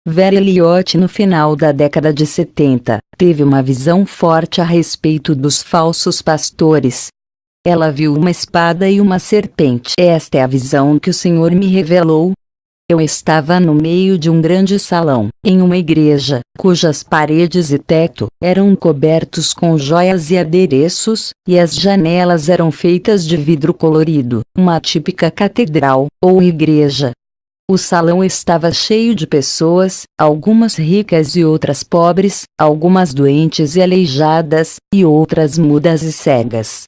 Vera Elliott, no final da década de 70, teve uma visão forte a respeito dos falsos pastores. Ela viu uma espada e uma serpente. Esta é a visão que o Senhor me revelou. Eu estava no meio de um grande salão, em uma igreja, cujas paredes e teto eram cobertos com joias e adereços, e as janelas eram feitas de vidro colorido, uma típica catedral, ou igreja. O salão estava cheio de pessoas, algumas ricas e outras pobres, algumas doentes e aleijadas, e outras mudas e cegas.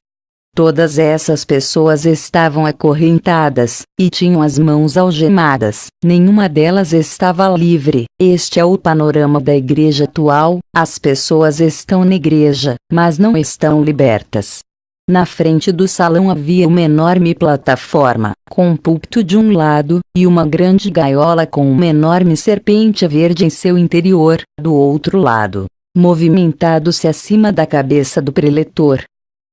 Todas essas pessoas estavam acorrentadas, e tinham as mãos algemadas, nenhuma delas estava livre. Este é o panorama da igreja atual: as pessoas estão na igreja, mas não estão libertas. Na frente do salão havia uma enorme plataforma, com um púlpito de um lado, e uma grande gaiola com uma enorme serpente verde em seu interior, do outro lado, movimentado-se acima da cabeça do preletor.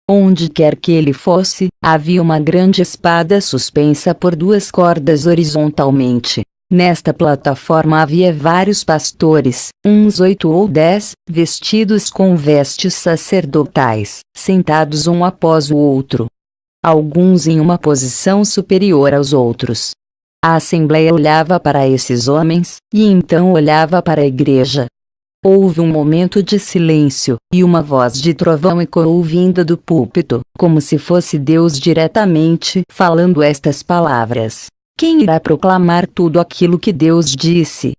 Onde quer que ele fosse, havia uma grande espada suspensa por duas cordas horizontalmente. Nesta plataforma havia vários pastores, uns 8 ou 10, vestidos com vestes sacerdotais, sentados um após o outro. Alguns em uma posição superior aos outros. A assembleia olhava para esses homens, e então olhava para a igreja. Houve um momento de silêncio, e uma voz de trovão ecoou vinda do púlpito, como se fosse Deus diretamente falando estas palavras: quem irá proclamar tudo aquilo que Deus disse?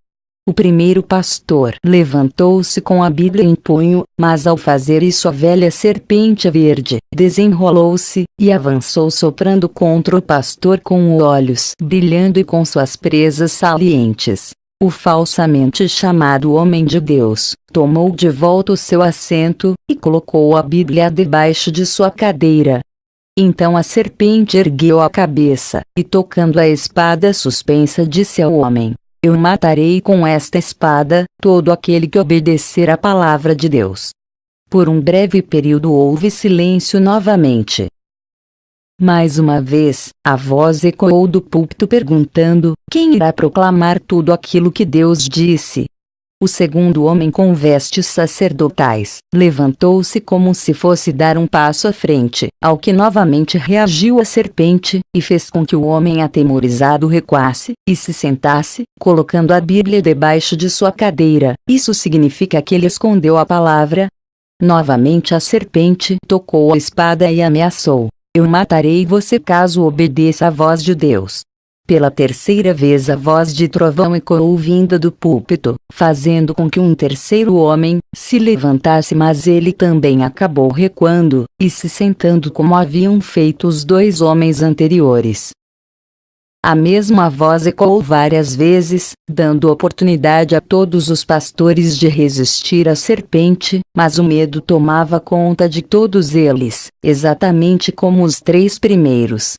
O primeiro pastor levantou-se com a Bíblia em punho, mas ao fazer isso a velha serpente verde desenrolou-se, e avançou soprando contra o pastor com olhos brilhando e com suas presas salientes. O falsamente chamado homem de Deus tomou de volta o seu assento, e colocou a Bíblia debaixo de sua cadeira. Então a serpente ergueu a cabeça, e tocando a espada suspensa disse ao homem: eu matarei com esta espada todo aquele que obedecer à palavra de Deus. Por um breve período houve silêncio novamente. Mais uma vez, a voz ecoou do púlpito perguntando: quem irá proclamar tudo aquilo que Deus disse? O segundo homem com vestes sacerdotais levantou-se como se fosse dar um passo à frente, ao que novamente reagiu a serpente, e fez com que o homem atemorizado recuasse, e se sentasse, colocando a Bíblia debaixo de sua cadeira. Isso significa que ele escondeu a palavra. Novamente a serpente tocou a espada e ameaçou: eu matarei você caso obedeça à voz de Deus. Pela terceira vez a voz de trovão ecoou vinda do púlpito, fazendo com que um terceiro homem se levantasse, mas ele também acabou recuando, e se sentando como haviam feito os dois homens anteriores. A mesma voz ecoou várias vezes, dando oportunidade a todos os pastores de resistir à serpente, mas o medo tomava conta de todos eles, exatamente como os três primeiros.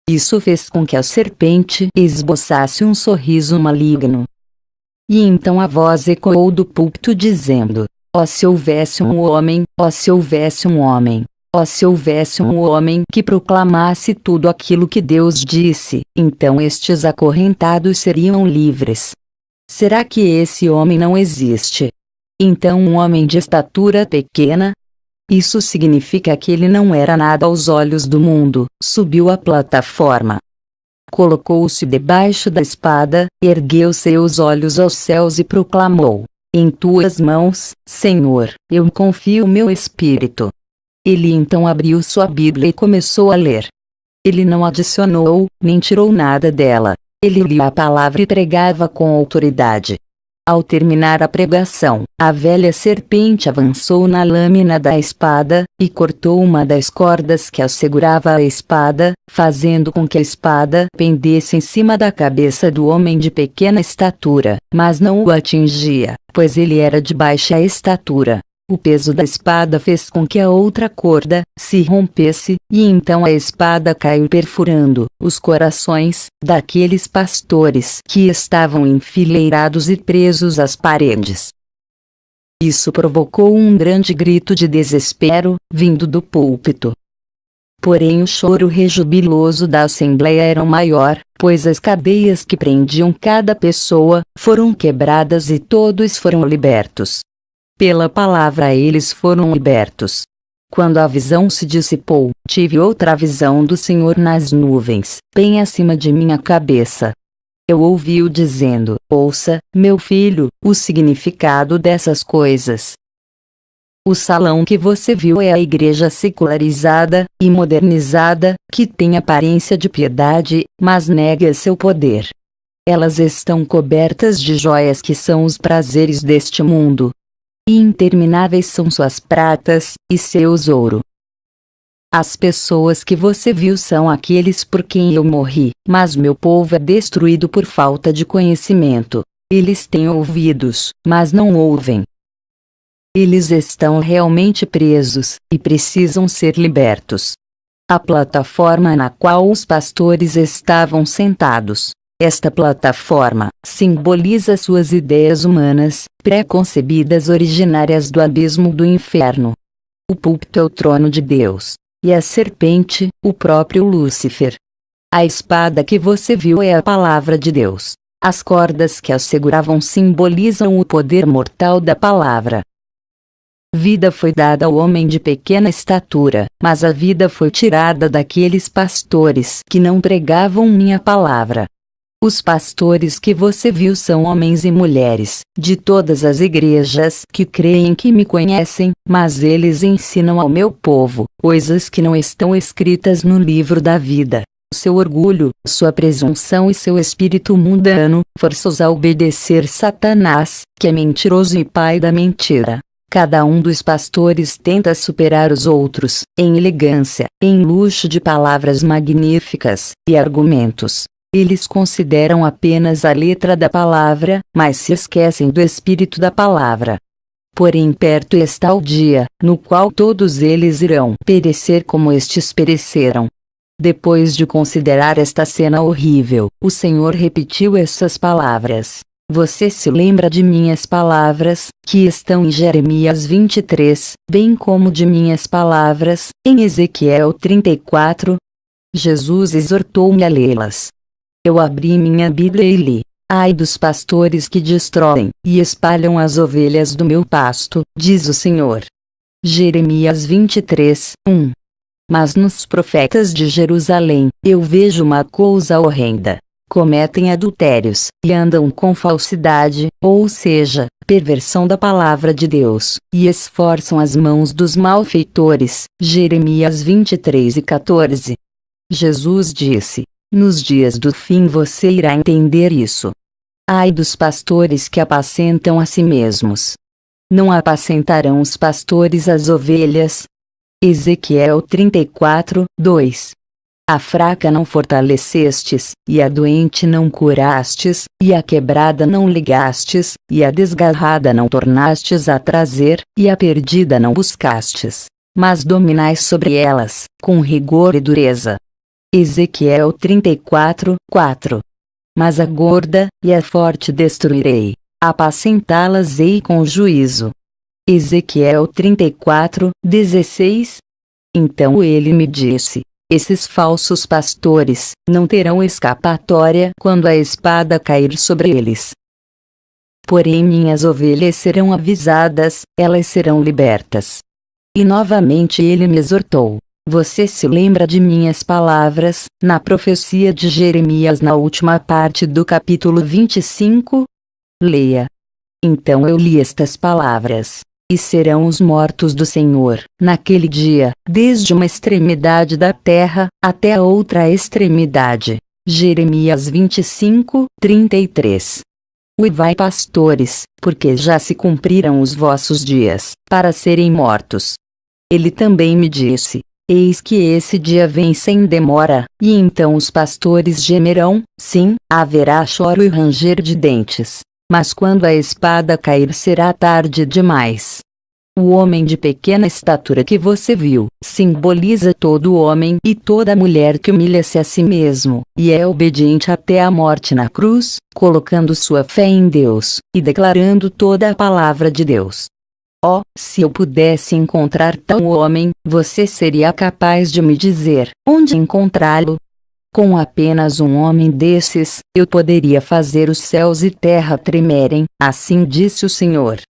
Isso fez com que a serpente esboçasse um sorriso maligno. E então a voz ecoou do púlpito dizendo: ó se houvesse um homem, ó se houvesse um homem, ó se houvesse um homem que proclamasse tudo aquilo que Deus disse, então estes acorrentados seriam livres. Será que esse homem não existe? Então um homem de estatura pequena? Isso significa que ele não era nada aos olhos do mundo. Subiu à plataforma. Colocou-se debaixo da espada, ergueu seus olhos aos céus e proclamou: em tuas mãos, Senhor, eu confio meu espírito. Ele então abriu sua Bíblia e começou a ler. Ele não adicionou, nem tirou nada dela. Ele lia a palavra e pregava com autoridade. Ao terminar a pregação, a velha serpente avançou na lâmina da espada, e cortou uma das cordas que assegurava a espada, fazendo com que a espada pendesse em cima da cabeça do homem de pequena estatura, mas não o atingia, pois ele era de baixa estatura. O peso da espada fez com que a outra corda se rompesse, e então a espada caiu perfurando os corações daqueles pastores que estavam enfileirados e presos às paredes. Isso provocou um grande grito de desespero, vindo do púlpito. Porém o choro rejubiloso da assembleia era maior, pois as cadeias que prendiam cada pessoa foram quebradas e todos foram libertos. Pela palavra eles foram libertos. Quando a visão se dissipou, tive outra visão do Senhor nas nuvens, bem acima de minha cabeça. Eu ouvi-o dizendo: ouça, meu filho, o significado dessas coisas. O salão que você viu é a igreja secularizada e modernizada, que tem aparência de piedade, mas nega seu poder. Elas estão cobertas de joias que são os prazeres deste mundo. E intermináveis são suas pratas, e seus ouro. As pessoas que você viu são aqueles por quem eu morri, mas meu povo é destruído por falta de conhecimento. Eles têm ouvidos, mas não ouvem. Eles estão realmente presos, e precisam ser libertos. A plataforma na qual os pastores estavam sentados. Esta plataforma simboliza suas ideias humanas, pré-concebidas originárias do abismo do inferno. O púlpito é o trono de Deus, e a serpente, o próprio Lúcifer. A espada que você viu é a palavra de Deus. As cordas que a seguravam simbolizam o poder mortal da palavra. Vida foi dada ao homem de pequena estatura, mas a vida foi tirada daqueles pastores que não pregavam minha palavra. Os pastores que você viu são homens e mulheres, de todas as igrejas, que creem que me conhecem, mas eles ensinam ao meu povo coisas que não estão escritas no livro da vida. Seu orgulho, sua presunção e seu espírito mundano, força-os a obedecer Satanás, que é mentiroso e pai da mentira. Cada um dos pastores tenta superar os outros, em elegância, em luxo de palavras magníficas, e argumentos. Eles consideram apenas a letra da palavra, mas se esquecem do espírito da palavra. Porém perto está o dia, no qual todos eles irão perecer como estes pereceram. Depois de considerar esta cena horrível, o Senhor repetiu essas palavras. Você se lembra de minhas palavras, que estão em Jeremias 23, bem como de minhas palavras, em Ezequiel 34? Jesus exortou-me a lê-las. Eu abri minha Bíblia e li. Ai dos pastores que destroem e espalham as ovelhas do meu pasto, diz o Senhor. Jeremias 23, 1. Mas nos profetas de Jerusalém, eu vejo uma coisa horrenda. Cometem adultérios, e andam com falsidade, ou seja, perversão da palavra de Deus, e esforçam as mãos dos malfeitores. Jeremias 23 e 14. Jesus disse: nos dias do fim você irá entender isso. Ai dos pastores que apacentam a si mesmos. Não apacentarão os pastores as ovelhas? Ezequiel 34, 2. A fraca não fortalecestes, e a doente não curastes, e a quebrada não ligastes, e a desgarrada não tornastes a trazer, e a perdida não buscastes. Mas dominais sobre elas, com rigor e dureza. Ezequiel 34, 4. Mas a gorda e a forte destruirei, apacentá-las-ei com juízo. Ezequiel 34, 16. Então ele me disse: esses falsos pastores não terão escapatória quando a espada cair sobre eles. Porém minhas ovelhas serão avisadas, elas serão libertas. E novamente ele me exortou: você se lembra de minhas palavras, na profecia de Jeremias na última parte do capítulo 25? Leia. Então eu li estas palavras. E serão os mortos do Senhor, naquele dia, desde uma extremidade da terra, até a outra extremidade. Jeremias 25, 33. Uivai pastores, porque já se cumpriram os vossos dias, para serem mortos. Ele também me disse: eis que esse dia vem sem demora, e então os pastores gemerão, sim, haverá choro e ranger de dentes. Mas quando a espada cair será tarde demais. O homem de pequena estatura que você viu, simboliza todo homem e toda mulher que humilha-se a si mesmo, e é obediente até a morte na cruz, colocando sua fé em Deus, e declarando toda a palavra de Deus. Oh, se eu pudesse encontrar tal homem, você seria capaz de me dizer onde encontrá-lo? Com apenas um homem desses, eu poderia fazer os céus e terra tremerem, assim disse o Senhor.